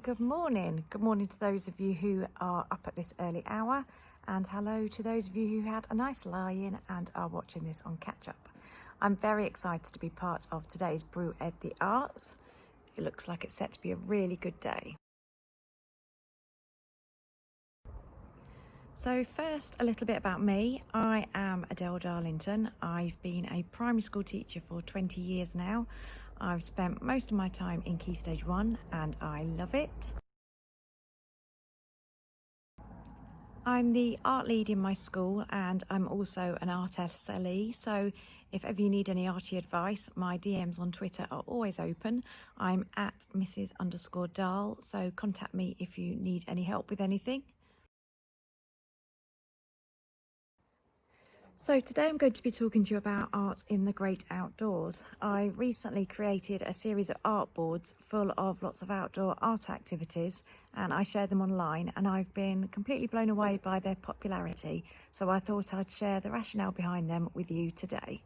good morning. Good morning to those of you who are up at this early hour, and hello to those of you who had a nice lie-in and are watching this on catch-up. I'm very excited to be part of today's Brew Ed the Arts. It looks like it's set to be a really good day. So first, a little bit about me. I am Adele Darlington. I've been a primary school teacher for 20 years now. I've spent most of my time in Key Stage 1 and I love it. I'm the art lead in my school and I'm also an art SLE, so if ever you need any arty advice, my DMs on Twitter are always open. I'm at Mrs_Darl, so contact me if you need any help with anything. So today I'm going to be talking to you about art in the great outdoors. I recently created a series of art boards full of lots of outdoor art activities, and I share them online, and I've been completely blown away by their popularity, so I thought I'd share the rationale behind them with you today.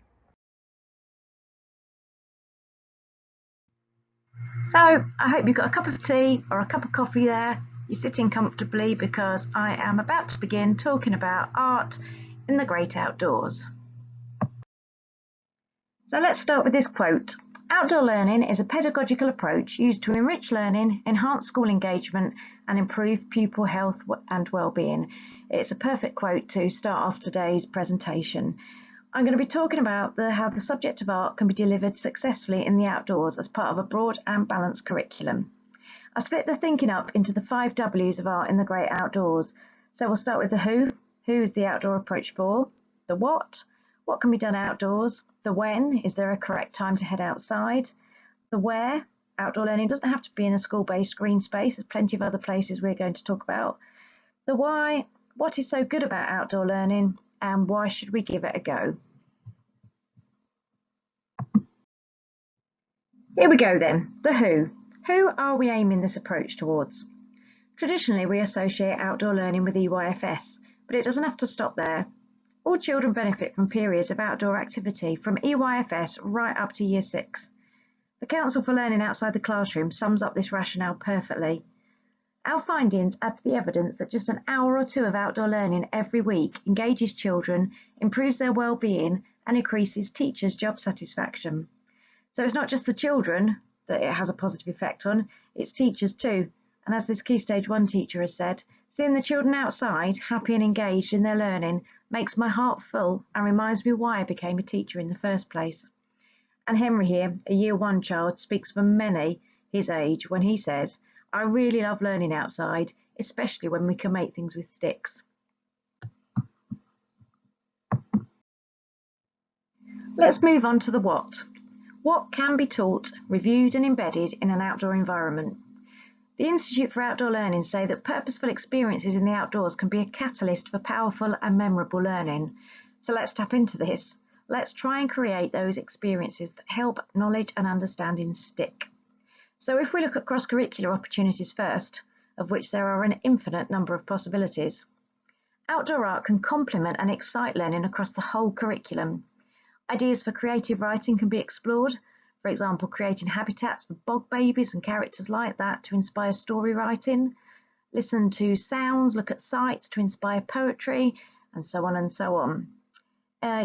So I hope you've got a cup of tea or a cup of coffee there. You're sitting comfortably because I am about to begin talking about art in the great outdoors. So let's start with this quote. Outdoor learning is a pedagogical approach used to enrich learning, enhance school engagement and improve pupil health and well-being. It's a perfect quote to start off today's presentation. I'm going to be talking about how the subject of art can be delivered successfully in the outdoors as part of a broad and balanced curriculum. I split the thinking up into the 5 W's of art in the great outdoors. So we'll start with the who is the outdoor approach for, the what can be done outdoors, the when, is there a correct time to head outside, the where, outdoor learning doesn't have to be in a school-based green space, there's plenty of other places we're going to talk about, the why, what is so good about outdoor learning, and why should we give it a go. Here we go then, the who. Who are we aiming this approach towards? Traditionally, we associate outdoor learning with EYFS, but it doesn't have to stop there. All children benefit from periods of outdoor activity from EYFS right up to Year 6. The Council for Learning Outside the Classroom sums up this rationale perfectly. Our findings add to the evidence that just an hour or two of outdoor learning every week engages children, improves their well-being and increases teachers' job satisfaction. So it's not just the children that it has a positive effect on, it's teachers too. And as this Key Stage 1 teacher has said, seeing the children outside, happy and engaged in their learning, makes my heart full and reminds me why I became a teacher in the first place. And Henry here, a Year 1 child, speaks for many his age when he says, I really love learning outside, especially when we can make things with sticks. Let's move on to the what. What can be taught, reviewed and embedded in an outdoor environment? The Institute for Outdoor Learning say that purposeful experiences in the outdoors can be a catalyst for powerful and memorable learning. So let's tap into this. Let's try and create those experiences that help knowledge and understanding stick. So if we look at cross-curricular opportunities first, of which there are an infinite number of possibilities, outdoor art can complement and excite learning across the whole curriculum. Ideas for creative writing can be explored. For example, creating habitats for bog babies and characters like that to inspire story writing, listen to sounds, look at sights to inspire poetry, and so on and so on.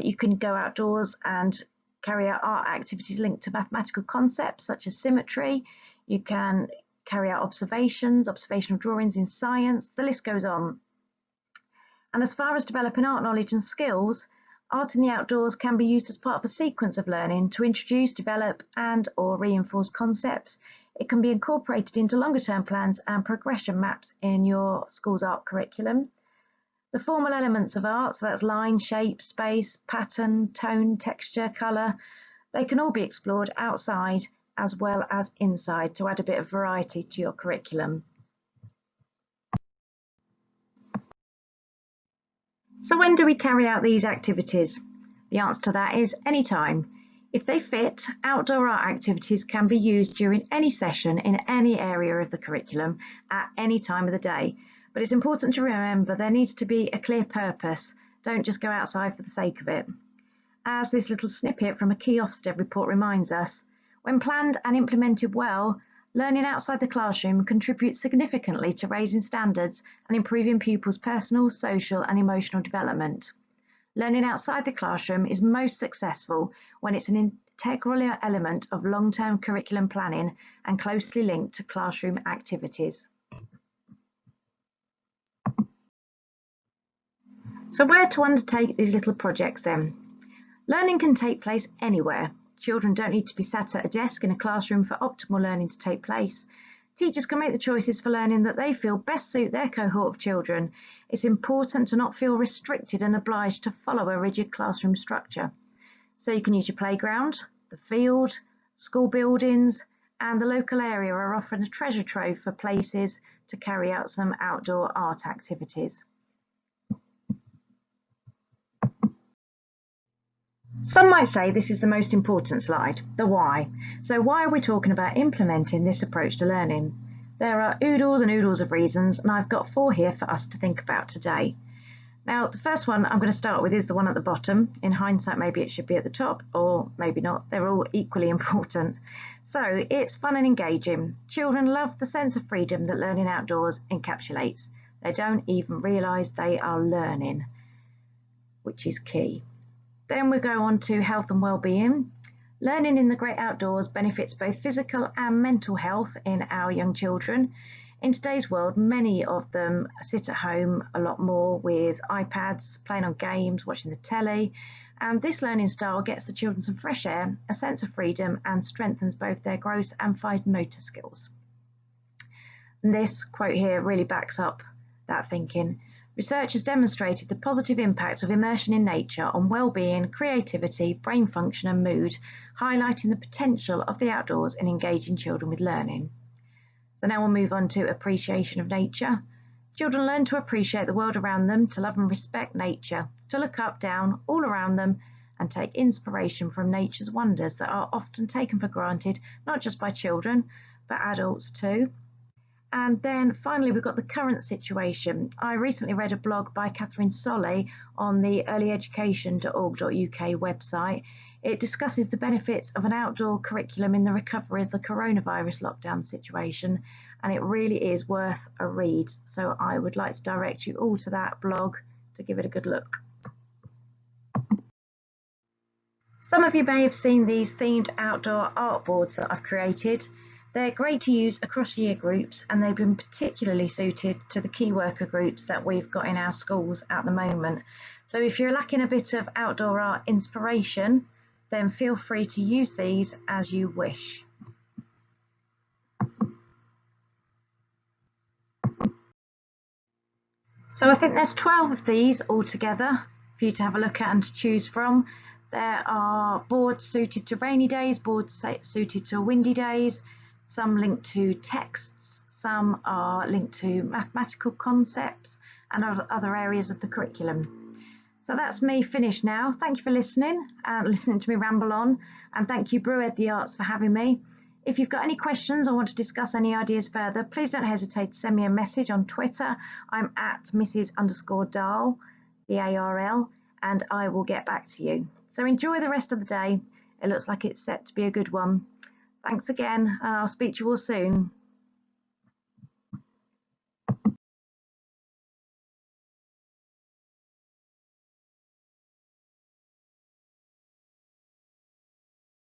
You can go outdoors and carry out art activities linked to mathematical concepts such as symmetry. You can carry out observational drawings in science, the list goes on. And as far as developing art knowledge and skills, art in the outdoors can be used as part of a sequence of learning to introduce, develop and or reinforce concepts. It can be incorporated into longer term plans and progression maps in your school's art curriculum. The formal elements of art, so that's line, shape, space, pattern, tone, texture, colour, they can all be explored outside as well as inside to add a bit of variety to your curriculum. So when do we carry out these activities? The answer to that is anytime. If they fit, outdoor art activities can be used during any session in any area of the curriculum at any time of the day. But it's important to remember there needs to be a clear purpose. Don't just go outside for the sake of it. As this little snippet from a key Ofsted report reminds us, when planned and implemented well, Learning outside the classroom contributes significantly to raising standards and improving pupils' personal, social and emotional development. Learning outside the classroom is most successful when it's an integral element of long-term curriculum planning and closely linked to classroom activities. So where to undertake these little projects then? Learning can take place anywhere. Children don't need to be sat at a desk in a classroom for optimal learning to take place. Teachers can make the choices for learning that they feel best suit their cohort of children. It's important to not feel restricted and obliged to follow a rigid classroom structure. So you can use your playground, the field, school buildings, and the local area are often a treasure trove for places to carry out some outdoor art activities. Some might say this is the most important slide, the why. So why are we talking about implementing this approach to learning? There are oodles and oodles of reasons, and I've got 4 here for us to think about today. Now, the first one I'm going to start with is the one at the bottom. In hindsight, maybe it should be at the top, or maybe not. They're all equally important. So it's fun and engaging. Children love the sense of freedom that learning outdoors encapsulates. They don't even realise they are learning, which is key. Then we go on to health and well-being. Learning in the great outdoors benefits both physical and mental health in our young children. In today's world, many of them sit at home a lot more with iPads, playing on games, watching the telly. And this learning style gets the children some fresh air, a sense of freedom, and strengthens both their gross and fine motor skills. And this quote here really backs up that thinking. Research has demonstrated the positive impact of immersion in nature on well-being, creativity, brain function and mood, highlighting the potential of the outdoors in engaging children with learning. So now we'll move on to appreciation of nature. Children learn to appreciate the world around them, to love and respect nature, to look up, down, all around them, and take inspiration from nature's wonders that are often taken for granted, not just by children, but adults too. And then finally, we've got the current situation. I recently read a blog by Catherine Solly on the earlyeducation.org.uk website. It discusses the benefits of an outdoor curriculum in the recovery of the coronavirus lockdown situation, and it really is worth a read. So I would like to direct you all to that blog to give it a good look. Some of you may have seen these themed outdoor art boards that I've created. They're great to use across year groups, and they've been particularly suited to the key worker groups that we've got in our schools at the moment. So if you're lacking a bit of outdoor art inspiration, then feel free to use these as you wish. So I think there's 12 of these altogether for you to have a look at and to choose from. There are boards suited to rainy days, boards suited to windy days, some linked to texts, some are linked to mathematical concepts and other areas of the curriculum. So that's me finished now. Thank you for listening to me ramble on, and thank you Brew Ed the Arts for having me. If you've got any questions or want to discuss any ideas further, please don't hesitate to send me a message on Twitter. I'm at Mrs_Darl, DARL, and I will get back to you. So enjoy the rest of the day. It looks like it's set to be a good one. Thanks again, and I'll speak to you all soon.